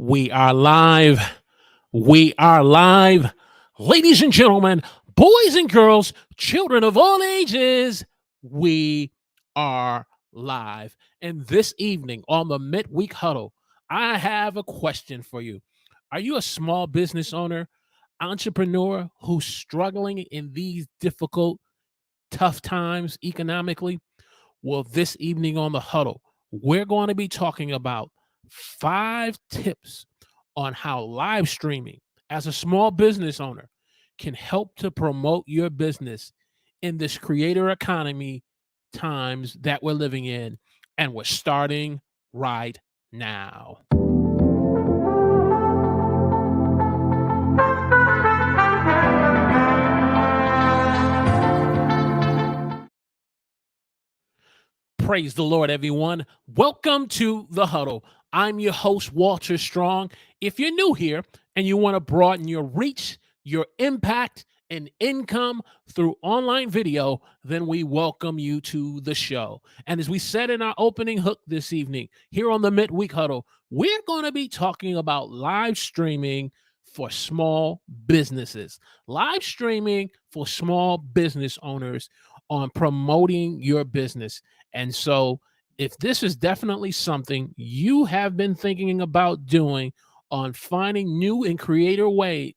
We are live. We are live. Ladies and gentlemen, boys and girls, children of all ages, we are live. And this evening on the Midweek Huddle, I have a question for you. Are you a small business owner, entrepreneur who's struggling in these difficult, tough times economically? Well, this evening on the Huddle, we're going to be talking about 5 tips on how live streaming as a small business owner can help to promote your business in this creator economy times that we're living in. And we're starting right now. Praise the Lord, everyone. Welcome to the Huddle. I'm your host, Walter Strong. If you're new here and you want to broaden your reach, your impact, and income through online video, then we welcome you to the show. And as we said in our opening hook this evening, here on the Midweek Huddle, we're going to be talking about live streaming for small businesses. Live streaming for small business owners on promoting your business. And so, if this is definitely something you have been thinking about doing on finding new and creative ways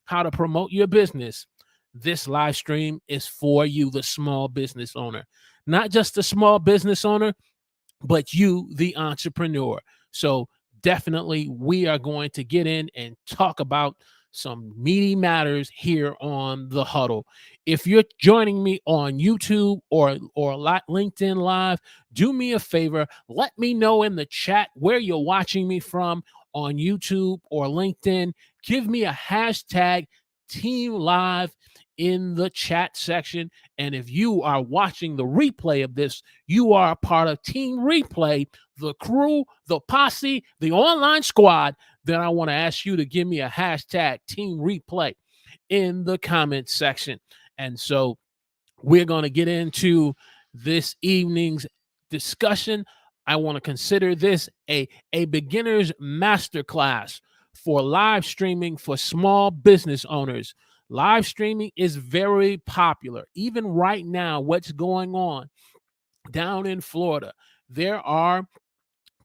how to promote your business, this live stream is for you, the small business owner. Not just the small business owner, but you, the entrepreneur. So definitely we are going to get in and talk about some meaty matters here on the Huddle. If you're joining me on YouTube or LinkedIn Live, do me a favor, let me know in the chat where you're watching me from on YouTube or LinkedIn. Give me a hashtag Team Live in the chat section. And if you are watching the replay of this, you are a part of Team Replay, the crew, the posse, the online squad. Then I want to ask you to give me a hashtag Team Replay in the comment section. And so we're going to get into this evening's discussion. I want to consider this a beginner's masterclass for live streaming for small business owners. Live streaming is very popular. Even right now, what's going on down in Florida, there are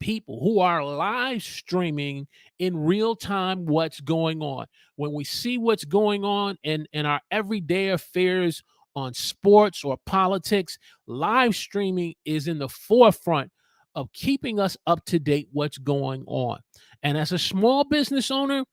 people who are live streaming in real time what's going on. When we see what's going on in our everyday affairs on sports or politics, live streaming is in the forefront of keeping us up to date what's going on. And as a small business owner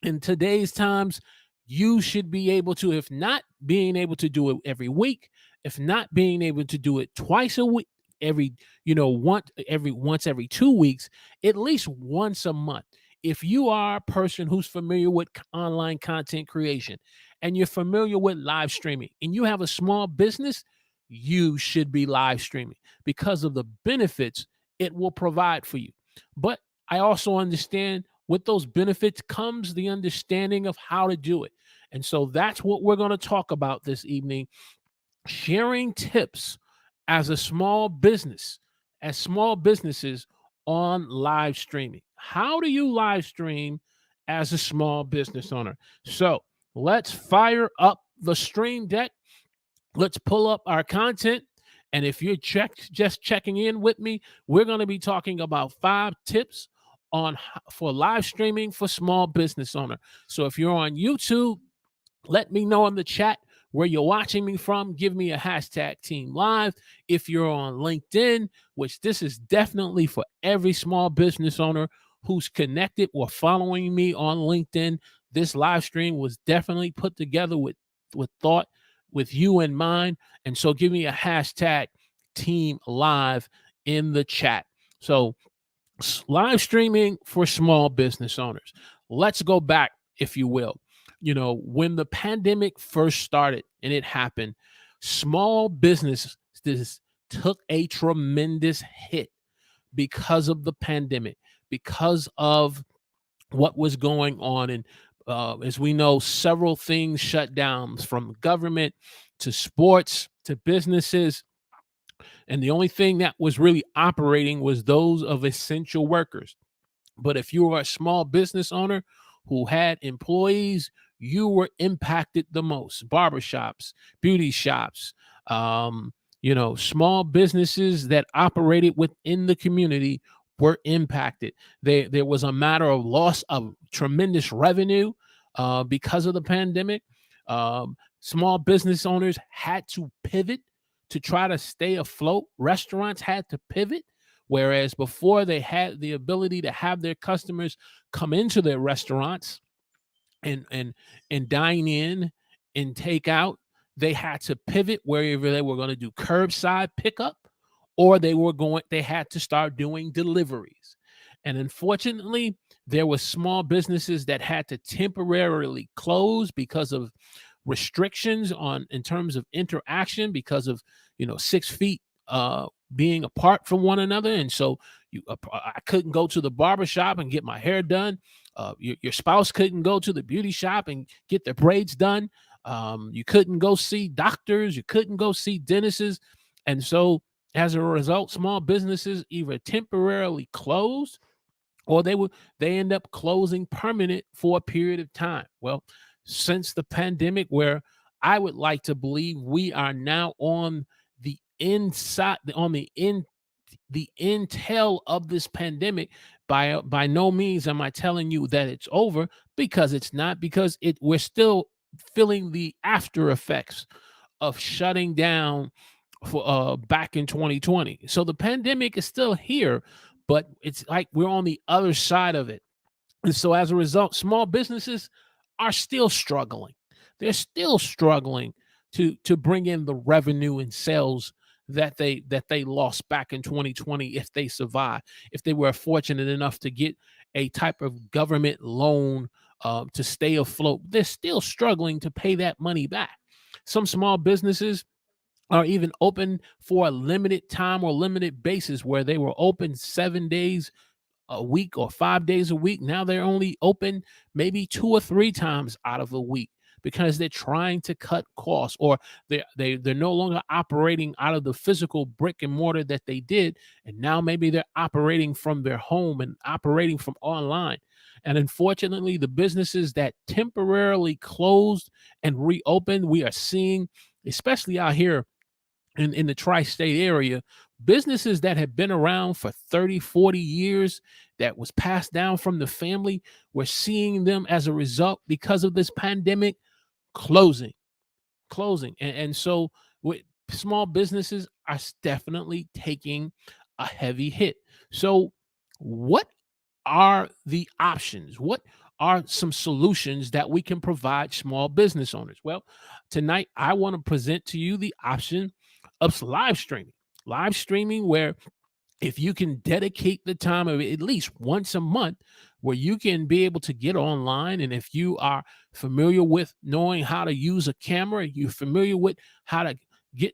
in today's times, you should be able to, if not being able to do it every week, if not being able to do it twice a week, once every 2 weeks, at least once a month. If you are a person who's familiar with online content creation and you're familiar with live streaming and you have a small business, you should be live streaming because of the benefits it will provide for you. But I also understand with those benefits comes the understanding of how to do it. And so that's what we're going to talk about this evening, sharing tips as small businesses on live streaming. How do you live stream as a small business owner? So let's fire up the stream deck. Let's pull up our content. And if you're just checking in with me, we're going to be talking about 5 tips for live streaming for small business owner. So if you're on YouTube, let me know in the chat where you're watching me from. Give me a hashtag Team Live. If you're on LinkedIn, which this is definitely for every small business owner who's connected or following me on LinkedIn, this live stream was definitely put together with thought, with you in mind. And so give me a hashtag Team Live in the chat. So live streaming for small business owners. Let's go back, if you will. When the pandemic first started and it happened, small businesses took a tremendous hit because of the pandemic, because of what was going on. And as we know, several things shut down, from government to sports to businesses. And the only thing that was really operating was those of essential workers. But if you were a small business owner who had employees, you were impacted the most. Barbershops, beauty shops, small businesses that operated within the community were impacted. There was a matter of loss of tremendous revenue because of the pandemic. Small business owners had to pivot to try to stay afloat. Restaurants had to pivot. Whereas before they had the ability to have their customers come into their restaurants and and dine in and take out, they had to pivot wherever they were going to do curbside pickup, or they had to start doing deliveries. And unfortunately, there were small businesses that had to temporarily close because of restrictions on in terms of interaction, because of 6 feet being apart from one another. And so I couldn't go to the barber shop and get my hair done. Your spouse couldn't go to the beauty shop and get their braids done. You couldn't go see doctors. You couldn't go see dentists. And so as a result, small businesses either temporarily closed, or they end up closing permanent for a period of time. Well, since the pandemic, where I would like to believe we are now on the inside, on the intel of this pandemic. By no means am I telling you that it's over, because it's not, because we're still feeling the after effects of shutting down for back in 2020. So the pandemic is still here, but it's like we're on the other side of it. And so as a result, small businesses are still struggling. They're still struggling to bring in the revenue and sales that they lost back in 2020, if they survive, if they were fortunate enough to get a type of government loan to stay afloat. They're still struggling to pay that money back. Some small businesses are even open for a limited time or limited basis, where they were open 7 days a week or 5 days a week. Now they're only open maybe 2 or 3 times out of a week, because they're trying to cut costs, or they're no longer operating out of the physical brick and mortar that they did, and now maybe they're operating from their home and operating from online. And unfortunately, the businesses that temporarily closed and reopened, we are seeing, especially out here in the tri-state area, businesses that have been around for 30, 40 years, that was passed down from the family, we're seeing them as a result, because of this pandemic, closing. And so small businesses are definitely taking a heavy hit. So what are the options? What are some solutions that we can provide small business owners? Well, tonight I want to present to you the option of live streaming. Live streaming, where if you can dedicate the time of at least once a month, where you can be able to get online, and if you are familiar with knowing how to use a camera, you're familiar with how to get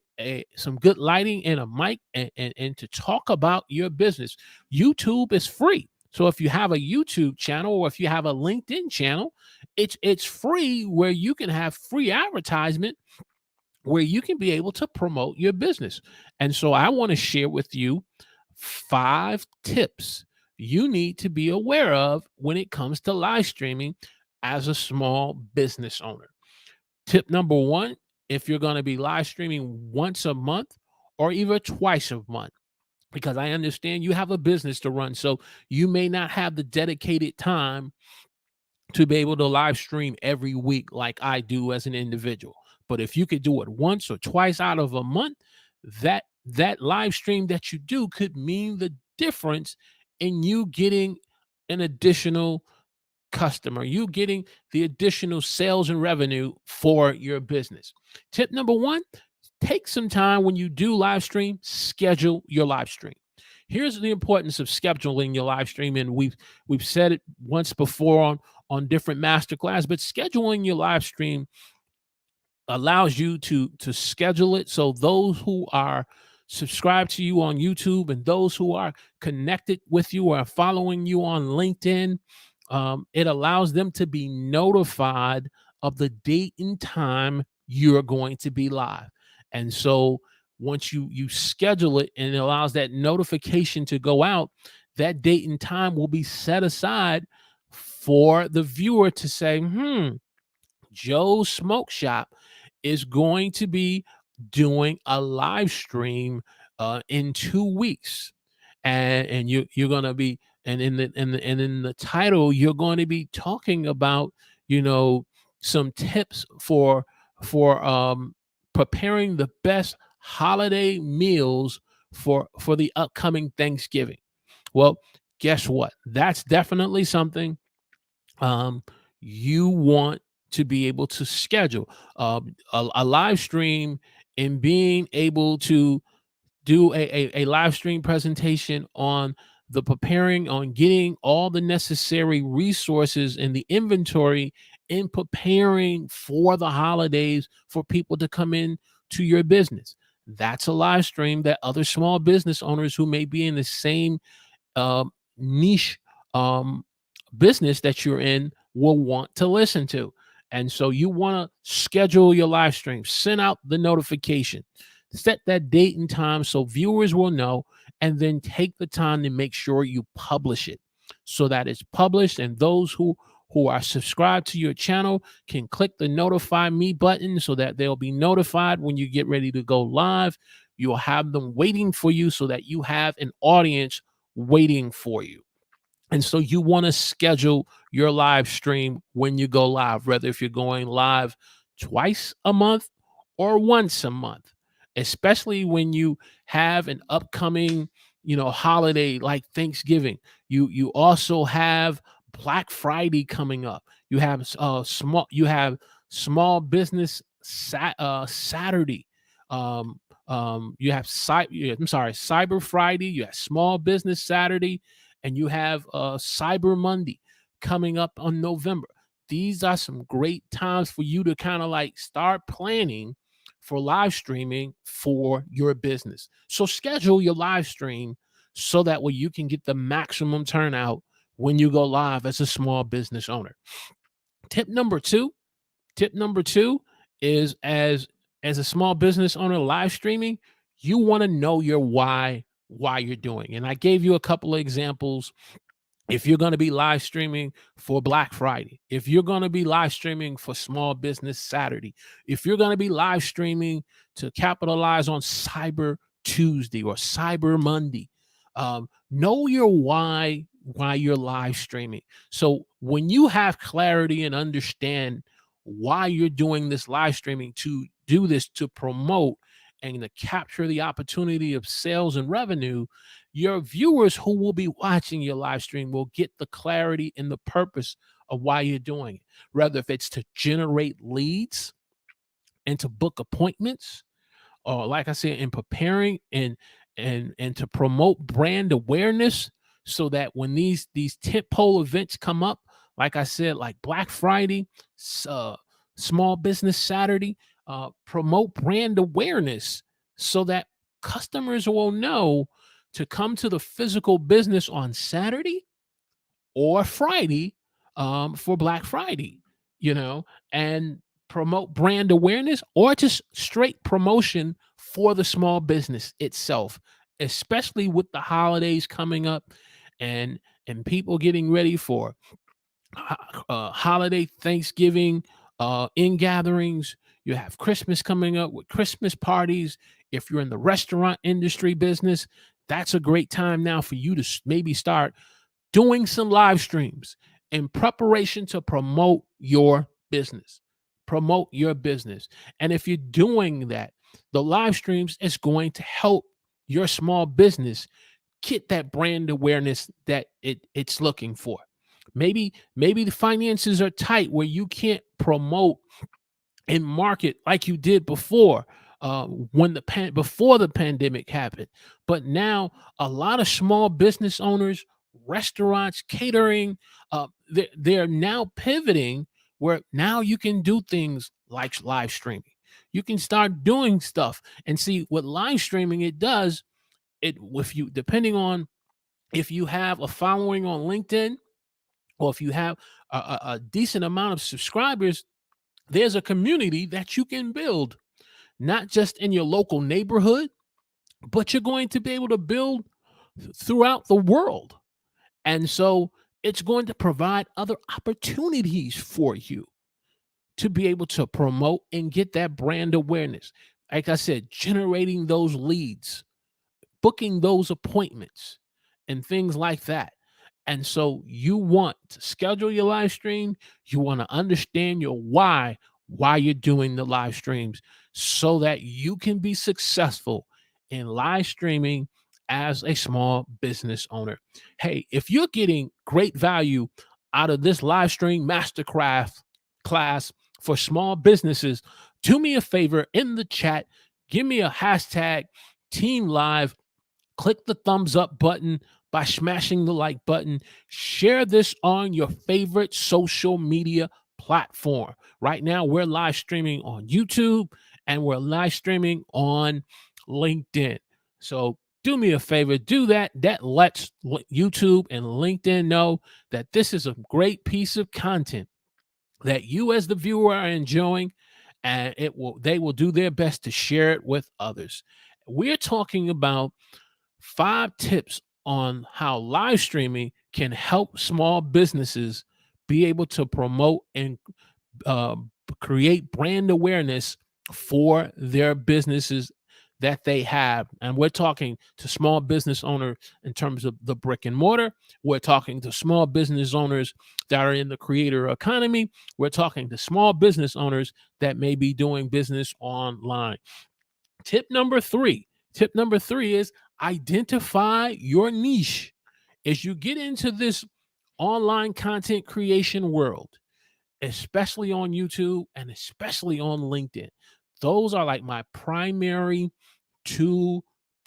some good lighting and a mic, and to talk about your business. YouTube is free. So if you have a YouTube channel, or if you have a LinkedIn channel, it's free, where you can have free advertisement, where you can be able to promote your business. And so I want to share with you 5 tips you need to be aware of when it comes to live streaming as a small business owner. Tip number 1, if you're going to be live streaming once a month or even twice a month, because I understand you have a business to run, so you may not have the dedicated time to be able to live stream every week like I do as an individual. But if you could do it once or twice out of a month, that live stream that you do could mean the difference in you getting an additional customer, you getting the additional sales and revenue for your business. Tip number 1, take some time when you do live stream, schedule your live stream. Here's the importance of scheduling your live stream, and we've said it once before on different masterclass, but scheduling your live stream allows you to schedule it, so those who are subscribed to you on YouTube and those who are connected with you or are following you on LinkedIn, it allows them to be notified of the date and time you're going to be live. And so once you schedule it, and it allows that notification to go out, that date and time will be set aside for the viewer to say, Joe's Smoke Shop is going to be doing a live stream in 2 weeks, and you're going to be, and in the title you're going to be talking about, you know, some tips for preparing the best holiday meals for the upcoming Thanksgiving. Well, guess what? That's definitely something um, you want to be able to schedule a live stream, and being able to do a live stream presentation on the preparing, on getting all the necessary resources and the inventory in preparing for the holidays for people to come in to your business. That's a live stream that other small business owners who may be in the same niche um, business that you're in will want to listen to. And so you want to schedule your live stream, send out the notification, set that date and time so viewers will know, and then take the time to make sure you publish it so that it's published, and those who are subscribed to your channel can click the notify me button so that they'll be notified when you get ready to go live. You'll have them waiting for you so that you have an audience waiting for you. And so you want to schedule your live stream when you go live, whether if you're going live twice a month or once a month, especially when you have an upcoming, holiday like Thanksgiving. You also have Black Friday coming up. You have small business Saturday. You have Cyber Friday. You have Small Business Saturday, and you have Cyber Monday coming up on November. These are some great times for you to kind of like start planning for live streaming for your business. So schedule your live stream so that way you can get the maximum turnout when you go live as a small business owner. Tip number two, tip number two is, as a small business owner live streaming, you want to know your why you're doing. And I gave you a couple of examples. If you're going to be live streaming for Black Friday, if you're going to be live streaming for Small Business Saturday, if you're going to be live streaming to capitalize on Cyber Tuesday or Cyber Monday, know your why you're live streaming. So when you have clarity and understand why you're doing this live streaming, to do this to promote and to capture the opportunity of sales and revenue, your viewers who will be watching your live stream will get the clarity and the purpose of why you're doing it. Whether if it's to generate leads and to book appointments, or like I said, in preparing and to promote brand awareness, so that when these tentpole events come up, like I said, like Black Friday, Small Business Saturday, promote brand awareness so that customers will know to come to the physical business on Saturday or Friday for Black Friday, and promote brand awareness, or just straight promotion for the small business itself, especially with the holidays coming up, and people getting ready for holiday Thanksgiving in gatherings. You have Christmas coming up with Christmas parties. If you're in the restaurant industry business, that's a great time now for you to maybe start doing some live streams in preparation to promote your business. Promote your business. And if you're doing that, the live streams is going to help your small business get that brand awareness that it's looking for. Maybe the finances are tight where you can't promote and market like you did before, before the pandemic happened. But now a lot of small business owners, restaurants, catering, they're now pivoting where now you can do things like live streaming. You can start doing stuff and see what live streaming it does. It if you depending on if you have a following on LinkedIn, or if you have a decent amount of subscribers, there's a community that you can build, not just in your local neighborhood, but you're going to be able to build throughout the world. And so it's going to provide other opportunities for you to be able to promote and get that brand awareness. Like I said, generating those leads, booking those appointments, and things like that. And so you want to schedule your live stream. You want to understand your why you're doing the live streams, so that you can be successful in live streaming as a small business owner. Hey, if you're getting great value out of this live stream mastercraft class for small businesses, do me a favor in the chat, give me a hashtag team live, click the thumbs up button by smashing the like button. Share this on your favorite social media platform. Right now, we're live streaming on YouTube and we're live streaming on LinkedIn. So do me a favor, do that. That lets YouTube and LinkedIn know that this is a great piece of content that you as the viewer are enjoying, and they will do their best to share it with others. We're talking about 5 tips on how live streaming can help small businesses be able to promote and uh, create brand awareness for their businesses that they have. And we're talking to small business owners in terms of the brick and mortar. We're talking to small business owners that are in the creator economy. We're talking to small business owners that may be doing business online. Tip number three. Tip number three is identify your niche. As you get into this online content creation world, especially on YouTube and especially on LinkedIn, those are like my primary 2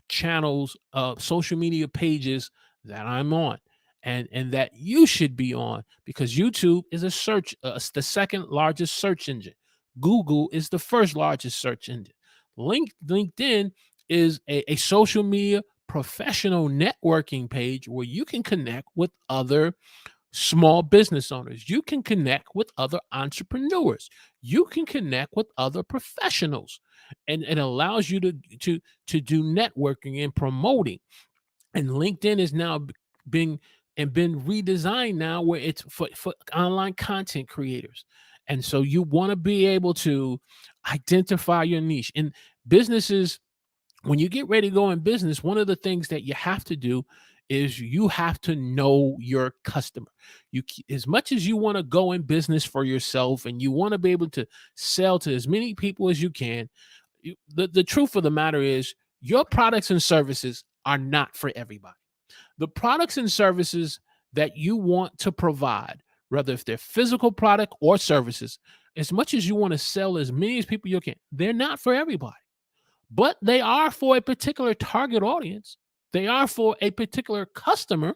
channels, social media pages that I'm on, and that you should be on, because YouTube is a search, it's the second largest search engine. Google is the first largest search engine. LinkedIn is a social media professional networking page where you can connect with other small business owners. You can connect with other entrepreneurs. You can connect with other professionals, and it allows you to do networking and promoting. And LinkedIn is now being and been redesigned now, where it's for online content creators. And so you want to be able to identify your niche. And businesses, when you get ready to go in business, one of the things that you have to do is you have to know your customer. As much as you want to go in business for yourself and you want to be able to sell to as many people as you can, the truth of the matter is your products and services are not for everybody. The products and services that you want to provide, whether if they're physical product or services, as much as you want to sell as many as people you can, they're not for everybody, but they are for a particular target audience. They are for a particular customer.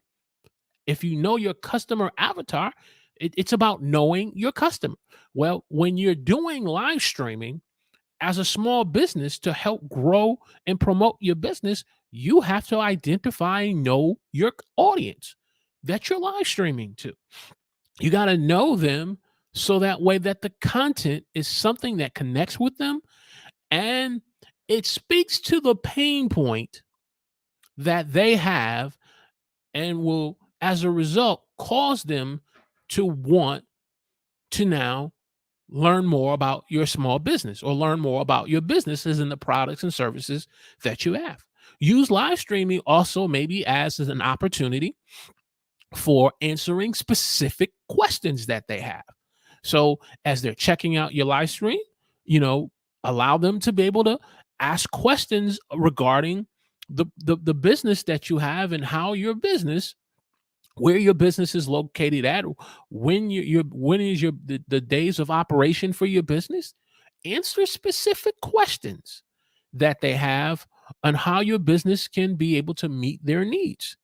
If you know your customer avatar, it's about knowing your customer. Well, when you're doing live streaming as a small business to help grow and promote your business, you have to identify and know your audience that you're live streaming to. You got to know them, so that way that the content is something that connects with them, and it speaks to the pain point that they have, and will, as a result, cause them to want to now learn more about your small business, or learn more about your businesses and the products and services that you have. Use live streaming also maybe as an opportunity for answering specific questions that they have. So as they're checking out your live stream, you know, allow them to be able to ask questions regarding the business that you have, and how your business, where your business is located at, when is the days of operation for your business. Answer specific questions that they have on how your business can be able to meet their needs.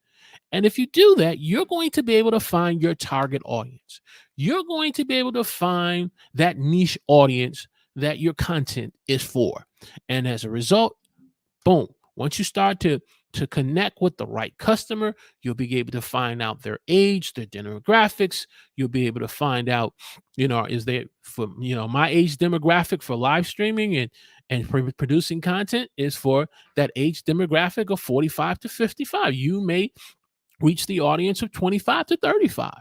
And if you do that, you're going to be able to find your target audience. You're going to be able to find that niche audience that your content is for. And as a result, boom, once you start to connect with the right customer, you'll be able to find out their age, their demographics. You'll be able to find out, is there, for my age demographic for live streaming and producing content is for that age demographic of 45 to 55. You may reach the audience of 25 to 35.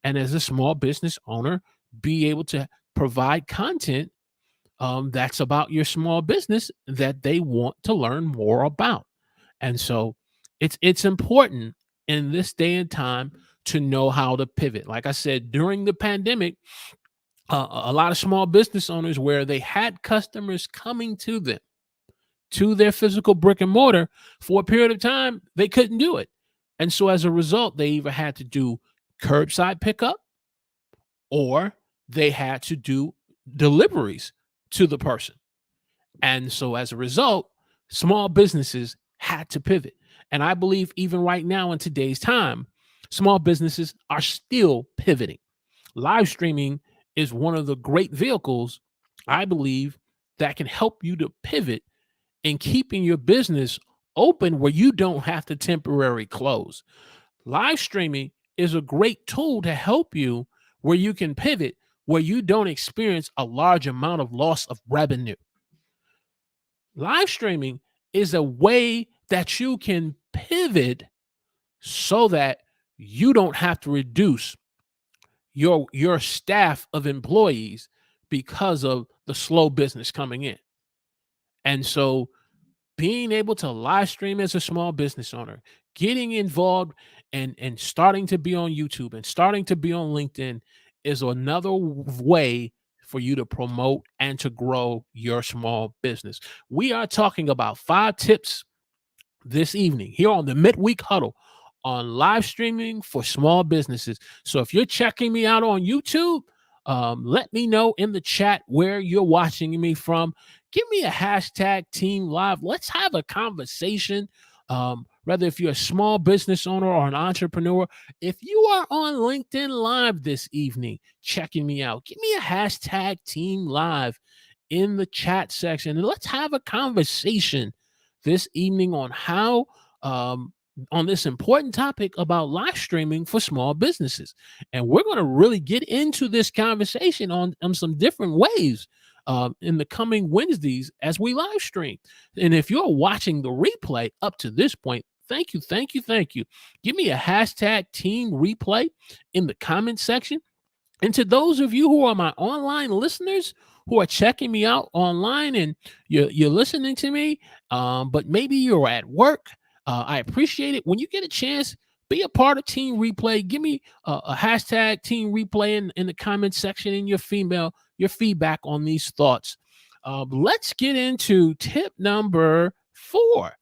And as a small business owner, be able to provide content that's about your small business that they want to learn more about. And so it's important in this day and time to know how to pivot. Like I said, during the pandemic, a lot of small business owners where they had customers coming to them to their physical brick and mortar for a period of time, they couldn't do it. And so as a result, they either had to do curbside pickup or they had to do deliveries to the person. And so as a result, small businesses had to pivot. And I believe even right now in today's time, small businesses are still pivoting. Live streaming is one of the great vehicles, I believe, that can help you to pivot in keeping your business open where you don't have to temporarily close. Live streaming is a great tool to help you where you can pivot where you don't experience a large amount of loss of revenue. Live streaming is a way that you can pivot so that you don't have to reduce your staff of employees because of the slow business coming in. And so being able to live stream as a small business owner, getting involved and starting to be on YouTube and starting to be on LinkedIn is another way for you to promote and to grow your small business. We are talking about 5 tips this evening here on the Midweek Huddle on live streaming for small businesses. So if you're checking me out on YouTube, let me know in the chat where you're watching me from. Give me a hashtag Team Live. Let's have a conversation. Whether if you're a small business owner or an entrepreneur, if you are on LinkedIn Live this evening, checking me out, give me a hashtag Team Live in the chat section and let's have a conversation this evening on how on this important topic about live streaming for small businesses. And we're going to really get into this conversation on some different ways in the coming Wednesdays as we live stream. And if you're watching the replay up to this point, thank you, thank you, thank you. Give me a hashtag team replay in the comment section. And to those of you who are my online listeners who are checking me out online and you're listening to me, but maybe you're at work, I appreciate it. When you get a chance, be a part of Team Replay. Give me a hashtag Team Replay in the comment section in your feedback on these thoughts. Let's get into tip number 4.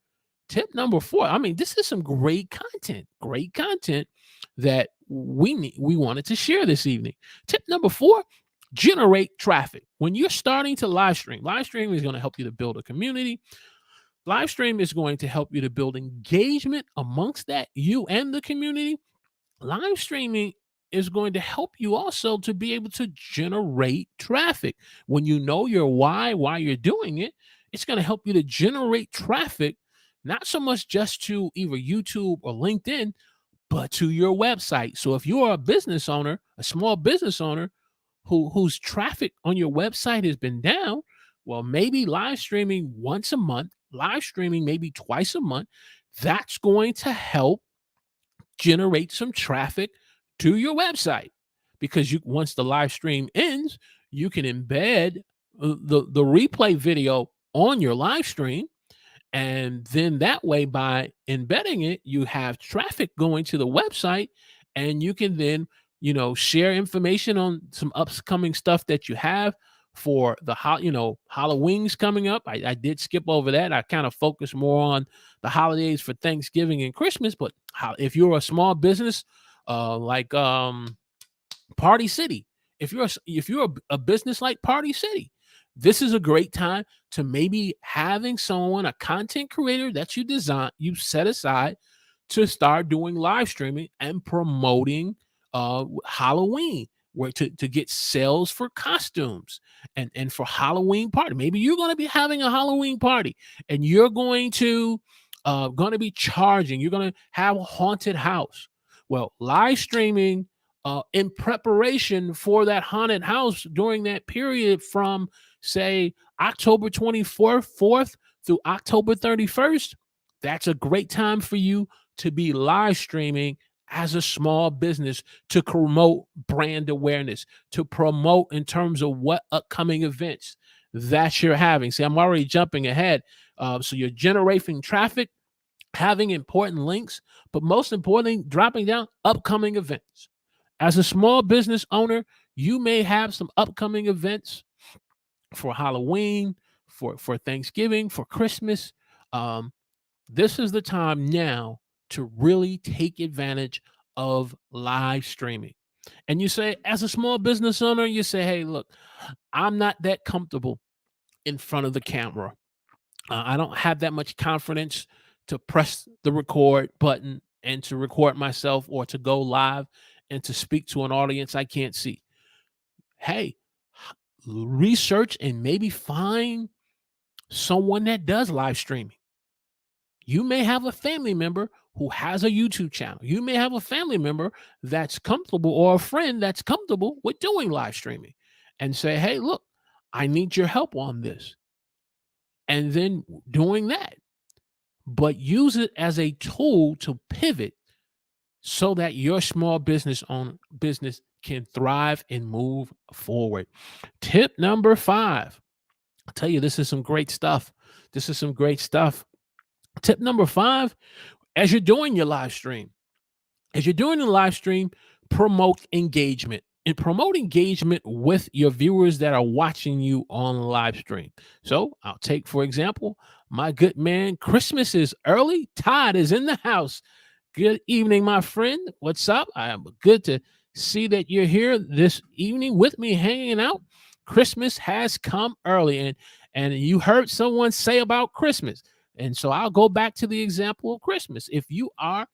Tip number 4. I mean, this is some great content that we wanted to share this evening. Tip number 4, generate traffic. When you're starting to live stream is going to help you to build a community. Live stream is going to help you to build engagement amongst that you and the community. Live streaming is going to help you also to be able to generate traffic. When you know your why you're doing it, it's going to help you to generate traffic, not so much just to either YouTube or LinkedIn, but to your website. So if you are a business owner, a small business owner whose traffic on your website has been down, well, maybe live streaming once a month, live streaming maybe twice a month, that's going to help generate some traffic to your website, because you once the live stream ends, you can embed the replay video on your live stream. And then that way, by embedding it, you have traffic going to the website, and you can then, share information on some upcoming stuff that you have for the Halloween's coming up. I did skip over that. I kind of focus more on the holidays for Thanksgiving and Christmas. But if you're a small business, like Party City, if you're a business like Party City, this is a great time to maybe having someone, a content creator that you set aside to start doing live streaming and promoting Halloween, where to get sales for costumes and for Halloween party. Maybe you're going to be having a Halloween party and you're going to be charging. You're going to have a haunted house. Well, live streaming in preparation for that haunted house during that period from, say, October 24th through October 31st, that's a great time for you to be live streaming as a small business to promote brand awareness, to promote in terms of what upcoming events that you're having. See, I'm already jumping ahead. So you're generating traffic, having important links, but most importantly, dropping down upcoming events. As a small business owner, you may have some upcoming events for Halloween, for Thanksgiving, for Christmas. Um, this is the time now to really take advantage of live streaming. And you say, as a small business owner, you say, hey, look, I'm not that comfortable in front of the camera. I don't have that much confidence to press the record button and to record myself or to go live and to speak to an audience I can't see. Hey, research and maybe find someone that does live streaming. You may have a family member who has a YouTube channel. You may have a family member that's comfortable or a friend that's comfortable with doing live streaming and say, hey, look, I need your help on this. And then doing that, but use it as a tool to pivot so that your small business can thrive and move forward. Tip number 5. I'll tell you, this is some great stuff. This is some great stuff. Tip number 5, as you're doing your live stream, as you're doing the live stream, promote engagement and promote engagement with your viewers that are watching you on live stream. So I'll take, for example, my good man, Christmas is early. Todd is in the house. Good evening, my friend. What's up? I am good to see that you're here this evening with me hanging out. Christmas has come early, and you heard someone say about Christmas. And so I'll go back to the example of Christmas. If you are,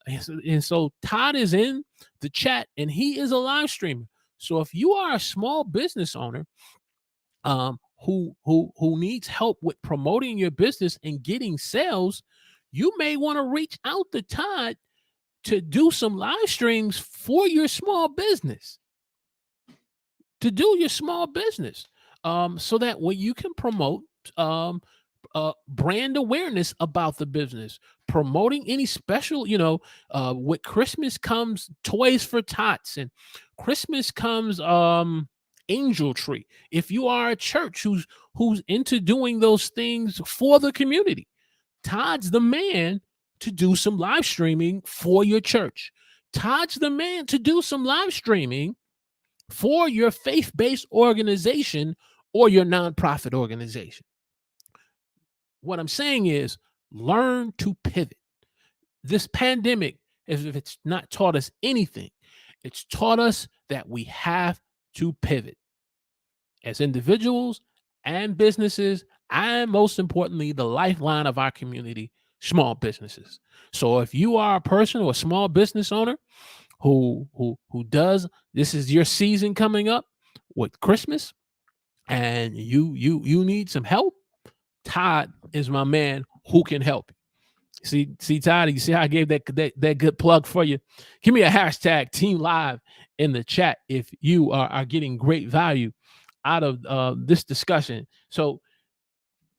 and so Todd is in the chat and he is a live streamer. So if you are a small business owner who needs help with promoting your business and getting sales, you may want to reach out to Todd to do some live streams for your small business. To do your small business, so that way you can promote brand awareness about the business, promoting any special, with Christmas comes toys for tots, and Christmas comes angel tree. If you are a church who's into doing those things for the community, Todd's the man to do some live streaming for your church. Todd's the man to do some live streaming for your faith-based organization or your nonprofit organization. What I'm saying is learn to pivot. This pandemic, if it's not taught us anything, it's taught us that we have to pivot as individuals and businesses, and most importantly, the lifeline of our community, small businesses. So if you are a person or a small business owner who does, this is your season coming up with Christmas and you need some help, Todd is my man who can help you. See, Todd, you see how I gave that good plug for you? Give me a hashtag Team Live in the chat if you are getting great value out of this discussion. So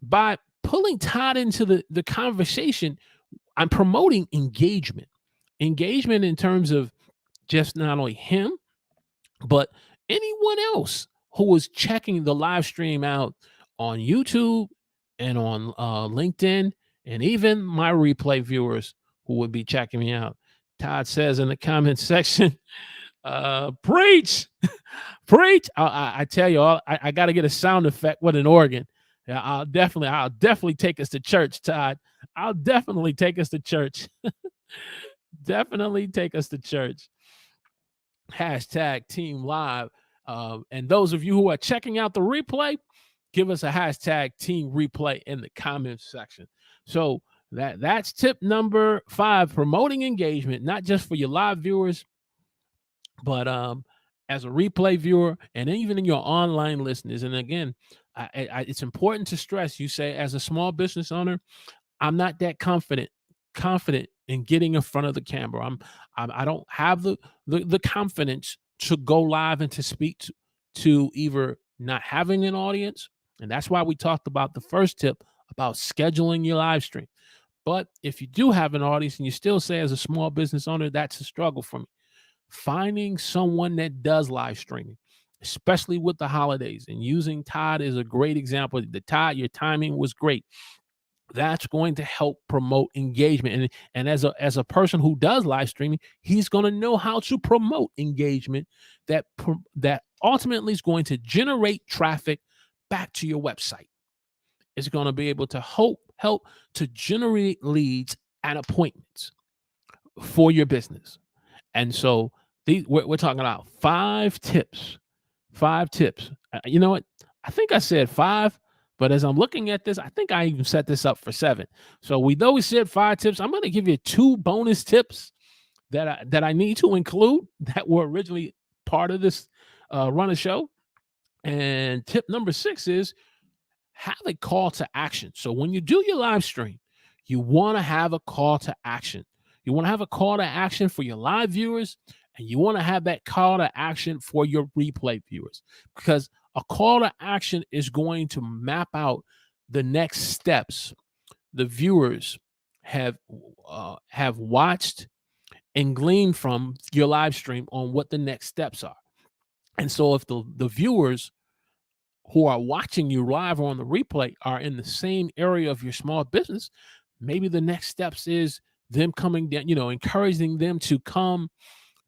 by pulling Todd into the conversation, I'm promoting engagement in terms of just not only him, but anyone else who is checking the live stream out on YouTube and on LinkedIn, and even my replay viewers who would be checking me out. Todd says in the comment section, preach, preach. I tell you all, I got to get a sound effect with an organ. Yeah, I'll definitely take us to church, Todd. I'll definitely take us to church. Definitely take us to church. Hashtag Team Live. And those of you who are checking out the replay, give us a hashtag Team Replay in the comments section. So that's tip number 5, promoting engagement, not just for your live viewers, but as a replay viewer and even in your online listeners. And again, it's important to stress, you say, as a small business owner, I'm not that confident in getting in front of the camera. I don't have the confidence to go live and to speak to either not having an audience. And that's why we talked about the first tip about scheduling your live stream. But if you do have an audience and you still say as a small business owner, that's a struggle for me. Finding someone that does live streaming, especially with the holidays, and using Todd is a great example. The Todd, your timing was great. That's going to help promote engagement. And as a person who does live streaming, he's going to know how to promote engagement that ultimately is going to generate traffic back to your website. It's going to be able to help to generate leads and appointments for your business. And so we're talking about 5 tips. 5 tips. You know what? I think I said 5, but as I'm looking at this, I think I even set this up for 7. So we know we said 5 tips. I'm going to give you 2 bonus tips that I need to include that were originally part of this run of show. And tip number 6 is have a call to action. So when you do your live stream, you want to have a call to action. You want to have a call to action for your live viewers, and you want to have that call to action for your replay viewers, because a call to action is going to map out the next steps the viewers have watched and gleaned from your live stream on what the next steps are. And so if the viewers who are watching you live or on the replay are in the same area of your small business, maybe the next steps is them coming down, encouraging them to come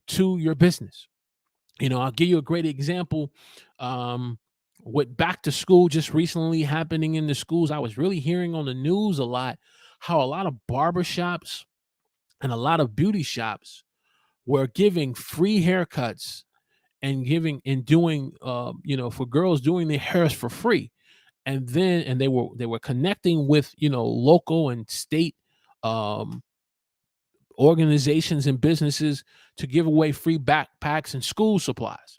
to your business. I'll give you a great example. With back to school just recently happening in the schools, I was really hearing on the news a lot how a lot of barbershops and a lot of beauty shops were giving free haircuts and doing for girls doing their hairs for free. And they were connecting with local and state um organizations and businesses to give away free backpacks and school supplies.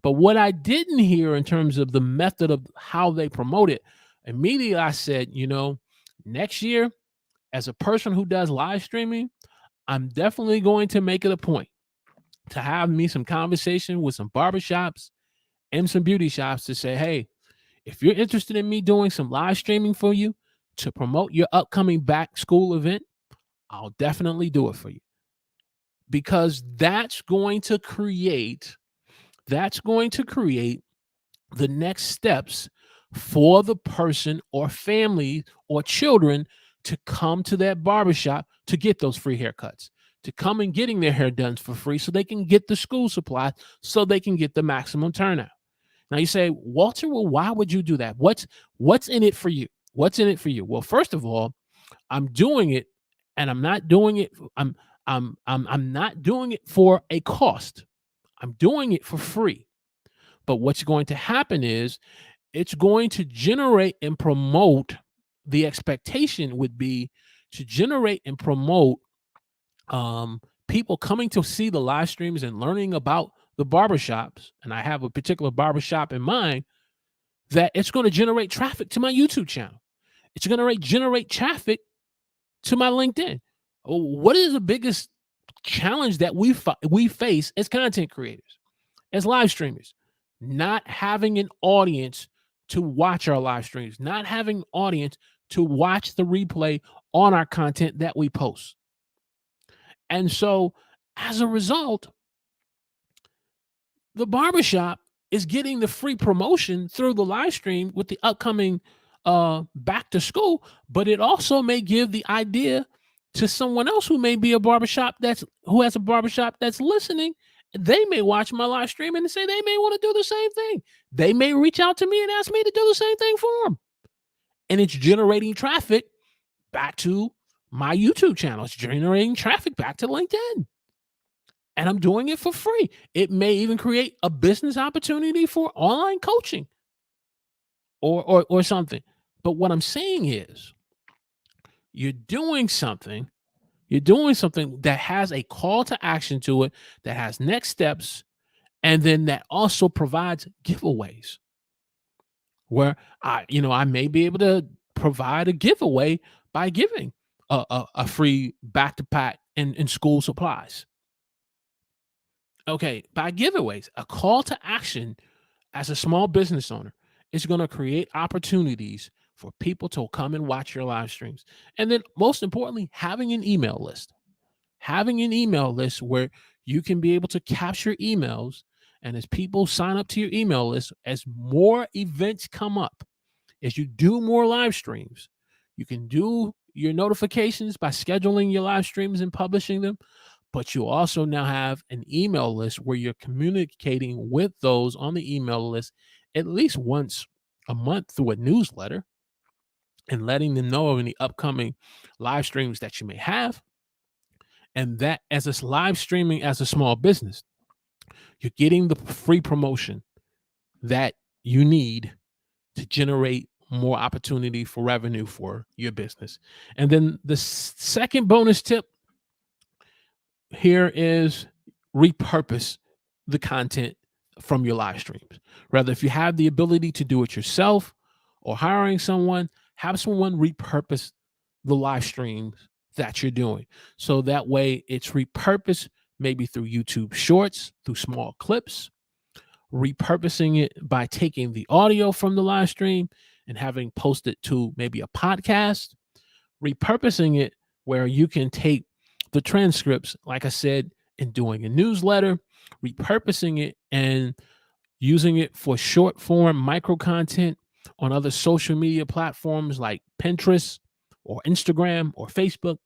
But what I didn't hear in terms of the method of how they promote it, immediately I said, next year, as a person who does live streaming, I'm definitely going to make it a point to have me some conversation with some barbershops and some beauty shops to say, hey, if you're interested in me doing some live streaming for you to promote your upcoming back school event, I'll definitely do it for you. Because that's going to create the next steps for the person or family or children to come to that barbershop to get those free haircuts, to come and getting their hair done for free so they can get the school supplies, so they can get the maximum turnout. Now you say, Walter, well, why would you do that? What's in it for you? What's in it for you? Well, first of all, I'm doing it, and I'm not doing it. I'm not doing it for a cost. I'm doing it for free. But what's going to happen is it's going to generate and promote. The expectation would be to generate and promote people coming to see the live streams and learning about the barbershops. And I have a particular barbershop in mind that it's going to generate traffic to my YouTube channel. It's going to generate traffic to my LinkedIn. What is the biggest challenge that we face as content creators, as live streamers? Not having an audience to watch our live streams, not having an audience to watch the replay on our content that we post. And so as a result, the barbershop is getting the free promotion through the live stream with the upcoming back to school, but it also may give the idea to someone else who may be who has a barbershop that's listening. They may watch my live stream and say they may want to do the same thing. They may reach out to me and ask me to do the same thing for them. And it's generating traffic back to my YouTube channel. It's generating traffic back to LinkedIn. And I'm doing it for free. It may even create a business opportunity for online coaching or something. But what I'm saying is, you're doing something that has a call to action to it, that has next steps, and then that also provides giveaways where I may be able to provide a giveaway by giving a free back-to-back and school supplies. Okay, by giveaways, a call to action as a small business owner is going to create opportunities for people to come and watch your live streams. And then most importantly, having an email list. Having an email list where you can be able to capture emails. And as people sign up to your email list, as more events come up, as you do more live streams, you can do your notifications by scheduling your live streams and publishing them. But you also now have an email list where you're communicating with those on the email list at least once a month through a newsletter and letting them know of any upcoming live streams that you may have. And that, as a live streaming as a small business, you're getting the free promotion that you need to generate more opportunity for revenue for your business. And then the second bonus tip here is repurpose the content from your live streams. Rather, if you have the ability to do it yourself or hiring someone, have someone repurpose the live streams that you're doing. So that way it's repurposed maybe through YouTube Shorts, through small clips, repurposing it by taking the audio from the live stream and having posted to maybe a podcast, repurposing it where you can take the transcripts, like I said, and doing a newsletter, repurposing it and using it for short form micro content on other social media platforms like Pinterest or Instagram or Facebook.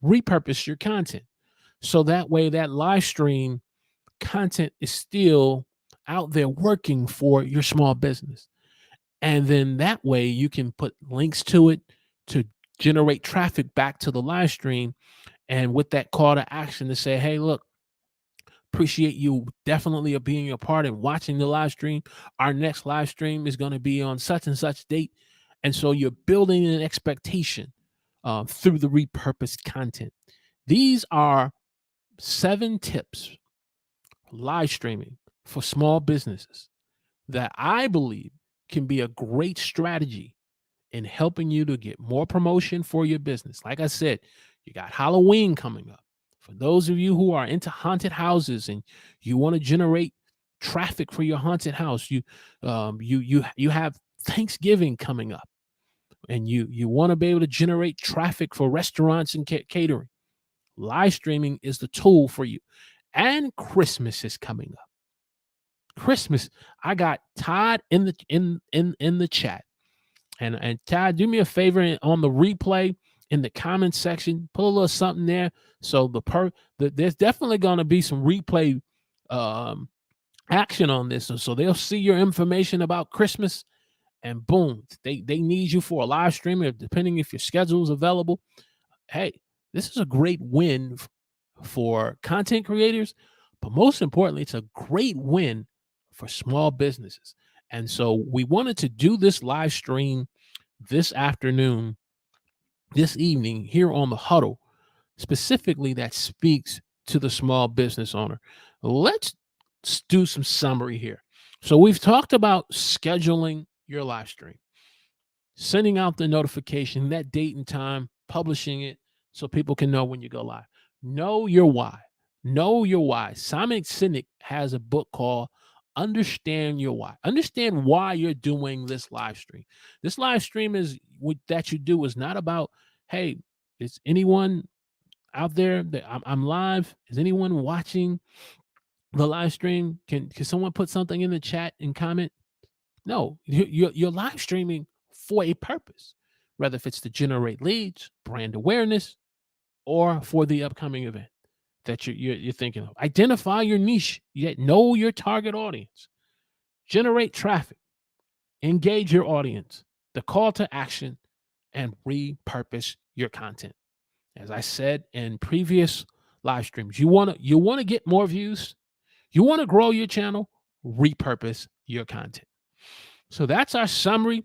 Repurpose your content. So that way that live stream content is still out there working for your small business. And then that way you can put links to it to generate traffic back to the live stream. And with that call to action to say, hey, look, appreciate you definitely being a part and watching the live stream. Our next live stream is going to be on such and such date. And so you're building an expectation through the repurposed content. These are 7 tips live streaming for small businesses that I believe can be a great strategy in helping you to get more promotion for your business. Like I said, you got Halloween coming up. For those of you who are into haunted houses and you want to generate traffic for your haunted house, you have Thanksgiving coming up, and you want to be able to generate traffic for restaurants and catering. Live streaming is the tool for you. And Christmas is coming up. Christmas, I got Todd in the chat. And Todd, do me a favor on the replay in the comments section, put a little something there. So there's definitely going to be some replay action on this. So they'll see your information about Christmas, and boom, they need you for a live stream, depending if your schedule is available. Hey, this is a great win for content creators, but most importantly, it's a great win for small businesses. And so we wanted to do this live stream this afternoon, this evening here on the Huddle, specifically that speaks to the small business owner. Let's do some summary here. So we've talked about scheduling your live stream, sending out the notification, that date and time, publishing it so people can know when you go live. Know your why. Know your why. Simon Sinek has a book called Understand Your Why. Understand why you're doing this live stream. This live stream that you do is not about, hey, is anyone out there that I'm live? Is anyone watching the live stream? Can someone put something in the chat and comment? No, you're live streaming for a purpose, whether if it's to generate leads, brand awareness, or for the upcoming event that you're thinking of. Identify your niche. Know your target audience. Generate traffic. Engage your audience. The call to action, and repurpose your content. As I said in previous live streams, you want to get more views. You want to grow your channel. Repurpose your content. So that's our summary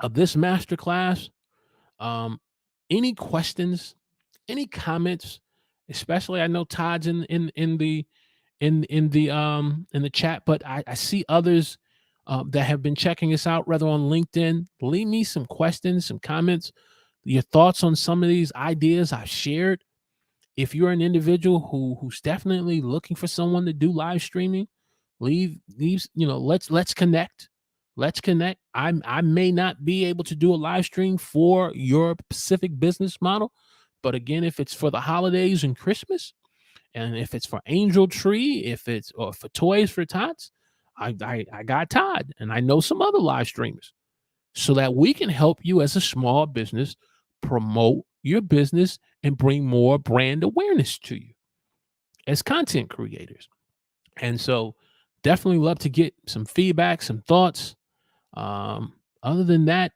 of this masterclass. Any questions? Any comments? Especially, I know Todd's in the chat, but I see others that have been checking us out, rather on LinkedIn. Leave me some questions, some comments, your thoughts on some of these ideas I've shared. If you're an individual who's definitely looking for someone to do live streaming, let's connect. Let's connect. I may not be able to do a live stream for your specific business model, but again, if it's for the holidays and Christmas, and if it's for Angel Tree, if it's or for Toys for Tots, I got Todd, and I know some other live streamers, so that we can help you as a small business promote your business and bring more brand awareness to you as content creators. And so, definitely love to get some feedback, some thoughts. Other than that,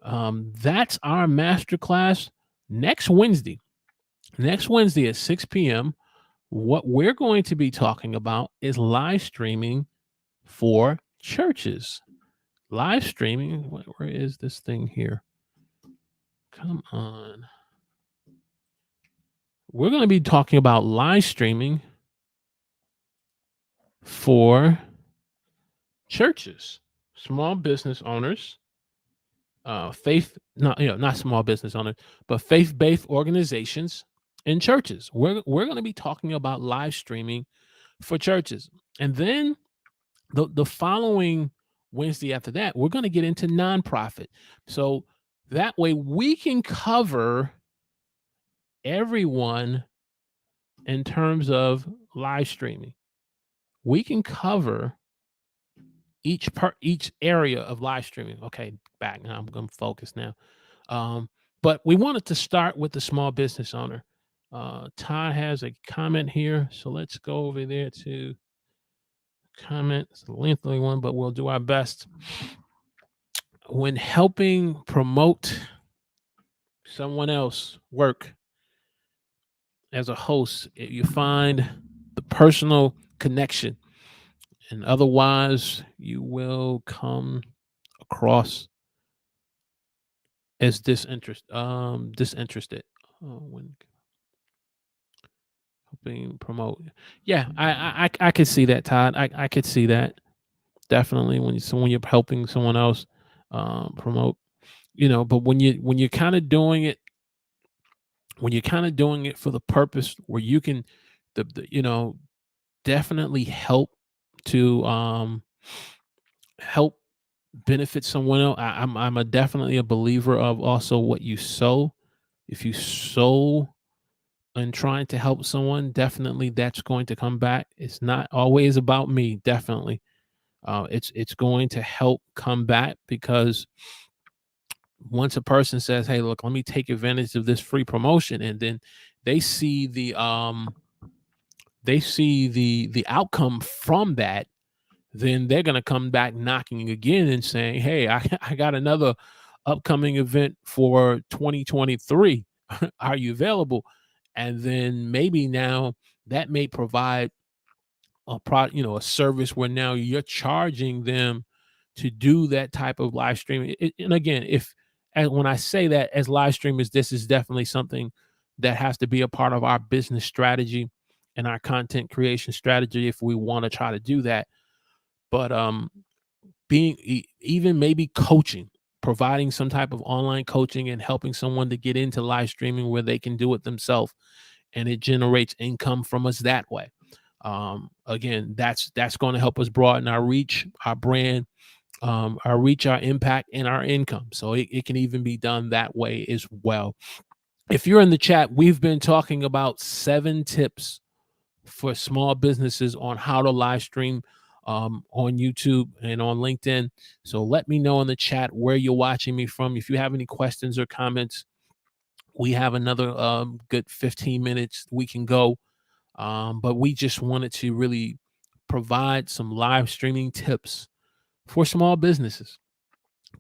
that's our masterclass next Wednesday. Next Wednesday at 6 p.m. What we're going to be talking about is live streaming for churches. Live streaming. Where is this thing here? Come on. We're going to be talking about live streaming for churches, small business owners, not small business owners, but faith-based organizations and churches. We're going to be talking about live streaming for churches. And then the following Wednesday after that, we're going to get into nonprofit. So that way we can cover everyone in terms of live streaming. We can cover each area of live streaming. Okay, back now. I'm going to focus now. But we wanted to start with the small business owner. Todd has a comment here, so let's go over there to comment. It's a lengthy one, but we'll do our best. When helping promote someone else work as a host, you find the personal connection, and otherwise you will come across as disinterested. When helping promote, yeah, I could see that, Todd. I could see that definitely when you're helping someone else promote, But when you're kind of doing it, for the purpose where you can, definitely help to help benefit someone else. I'm definitely a believer of also what you sow. If you sow and trying to help someone, definitely that's going to come back. It's not always about me. Definitely, it's going to help come back, because once a person says, "Hey, look, let me take advantage of this free promotion," and then they see the outcome from that, then they're going to come back knocking again and saying, "Hey, I got another upcoming event for 2023. Are you available?" And then maybe now that may provide a service where now you're charging them to do that type of live streaming. And again, when I say that as live streamers, this is definitely something that has to be a part of our business strategy and our content creation strategy if we want to try to do that. But even maybe coaching, providing some type of online coaching and helping someone to get into live streaming where they can do it themselves and it generates income from us that way. Again, that's going to help us broaden our reach, our brand, our reach, our impact, and our income. So it can even be done that way as well. If you're in the chat, we've been talking about 7 tips for small businesses on how to live stream on YouTube and on LinkedIn. So let me know in the chat where you're watching me from. If you have any questions or comments, we have another good 15 minutes we can go. But we just wanted to really provide some live streaming tips for small businesses,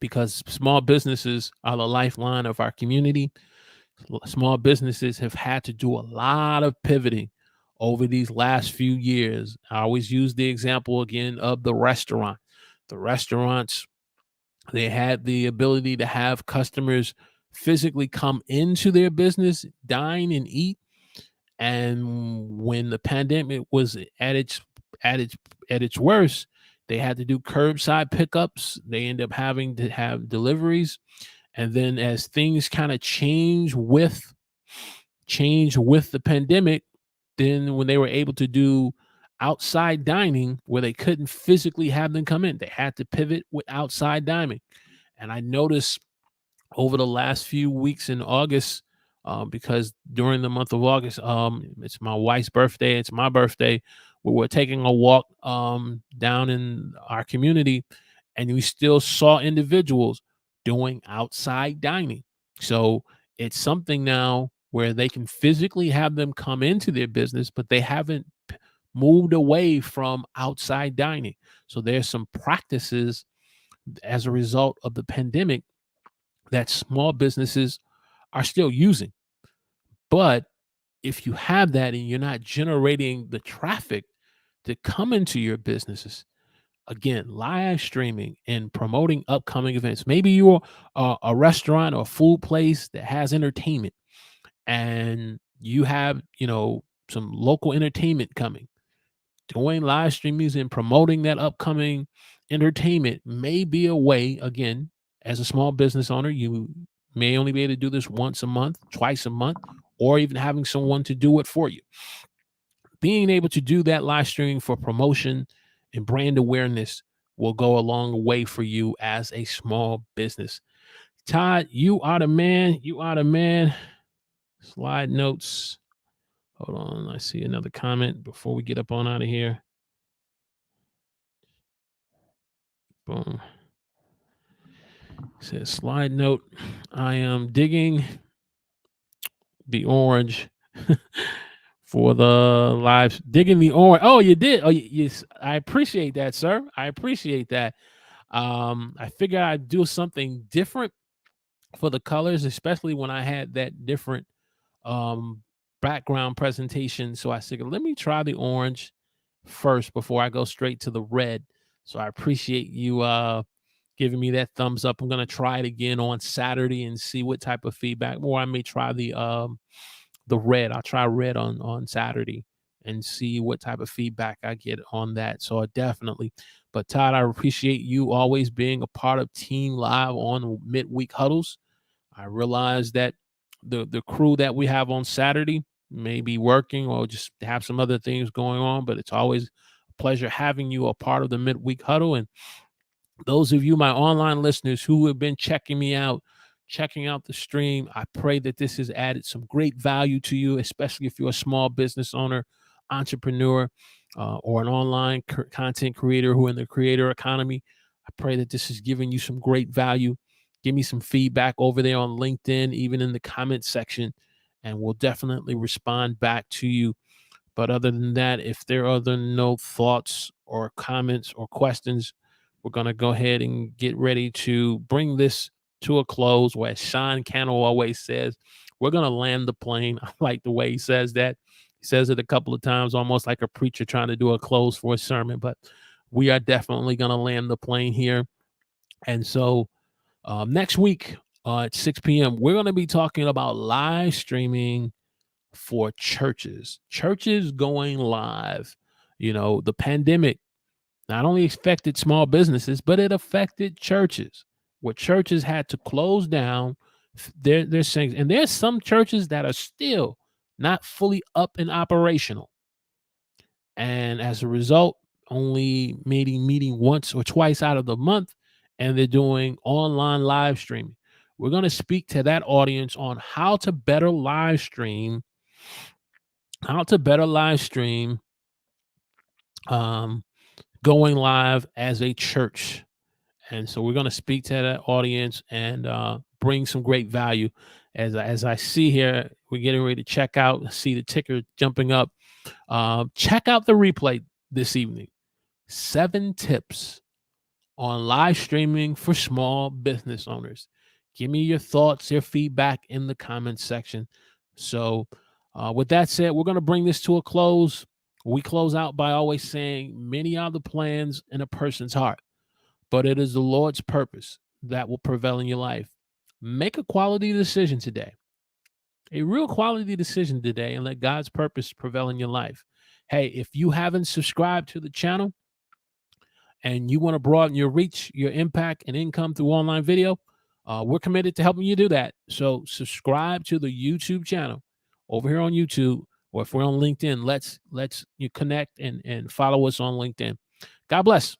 because small businesses are the lifeline of our community. Small businesses have had to do a lot of pivoting over these last few years. I always use the example again of the restaurant. The restaurants, they had the ability to have customers physically come into their business, dine and eat. And when the pandemic was at its worst, they had to do curbside pickups. They end up having to have deliveries. And then as things kind of change with the pandemic, then when they were able to do outside dining where they couldn't physically have them come in. They had to pivot with outside dining. And I noticed over the last few weeks in August, because during the month of August, it's my wife's birthday, it's my birthday. We were taking a walk down in our community, and we still saw individuals doing outside dining. So it's something now where they can physically have them come into their business, but they haven't moved away from outside dining. So there's some practices as a result of the pandemic that small businesses are still using. But if you have that and you're not generating the traffic to come into your businesses, again, live streaming and promoting upcoming events. Maybe you're a restaurant or food place that has entertainment and you have, some local entertainment coming. Doing live streamings and promoting that upcoming entertainment may be a way, again, as a small business owner, you may only be able to do this once a month, twice a month, or even having someone to do it for you. Being able to do that live streaming for promotion and brand awareness will go a long way for you as a small business. Todd, you are the man. You are the man. Slide notes. Hold on. I see another comment before we get up on out of here. Boom. Says slide note. I am digging the orange for the live. Digging the orange. Oh, you did. Oh, yes. I appreciate that, sir. I appreciate that. I figured I'd do something different for the colors, especially when I had that different um background presentation. So I figured, let me try the orange first before I go straight to the red. So I appreciate you giving me that thumbs up. I'm gonna try it again on Saturday and see what type of feedback. Or I may try the red. I'll try red on Saturday and see what type of feedback I get on that. So I definitely. But Todd, I appreciate you always being a part of Team Live on midweek huddles. I realize that the crew that we have on Saturday may be working or just have some other things going on, but it's always a pleasure having you a part of the midweek huddle. And those of you, my online listeners who have been checking me out, checking out the stream, I pray that this has added some great value to you, especially if you're a small business owner, entrepreneur, or an online content creator who are in the creator economy. I pray that this has given you some great value. Give me some feedback over there on LinkedIn, even in the comment section, and we'll definitely respond back to you. But other than that, if there are no thoughts or comments or questions, we're going to go ahead and get ready to bring this to a close. Where Sean Cannell always says, we're going to land the plane. I like the way he says that. He says it a couple of times, almost like a preacher trying to do a close for a sermon. But we are definitely going to land the plane here. And so next week at 6 p.m., we're going to be talking about live streaming for churches going live. The pandemic not only affected small businesses, but it affected churches, where churches had to close down their things. And there's some churches that are still not fully up and operational. And as a result, only maybe meeting once or twice out of the month, and they're doing online live streaming. We're going to speak to that audience on how to better live stream going live as a church. And so we're going to speak to that audience and bring some great value. As I see here, we're getting ready to check out, see the ticker jumping up. Check out the replay this evening. 7 tips on live streaming for small business owners. Give me your thoughts, your feedback in the comments section. So with that said, we're going to bring this to a close. We close out by always saying, many are the plans in a person's heart, but it is the Lord's purpose that will prevail in your life. Make a quality decision today, a real quality decision today, and let God's purpose prevail in your life. Hey, if you haven't subscribed to the channel and you want to broaden your reach, your impact, and income through online video, we're committed to helping you do that. So subscribe to the YouTube channel over here on YouTube. or if we're on LinkedIn, let's you connect and follow us on LinkedIn. God bless.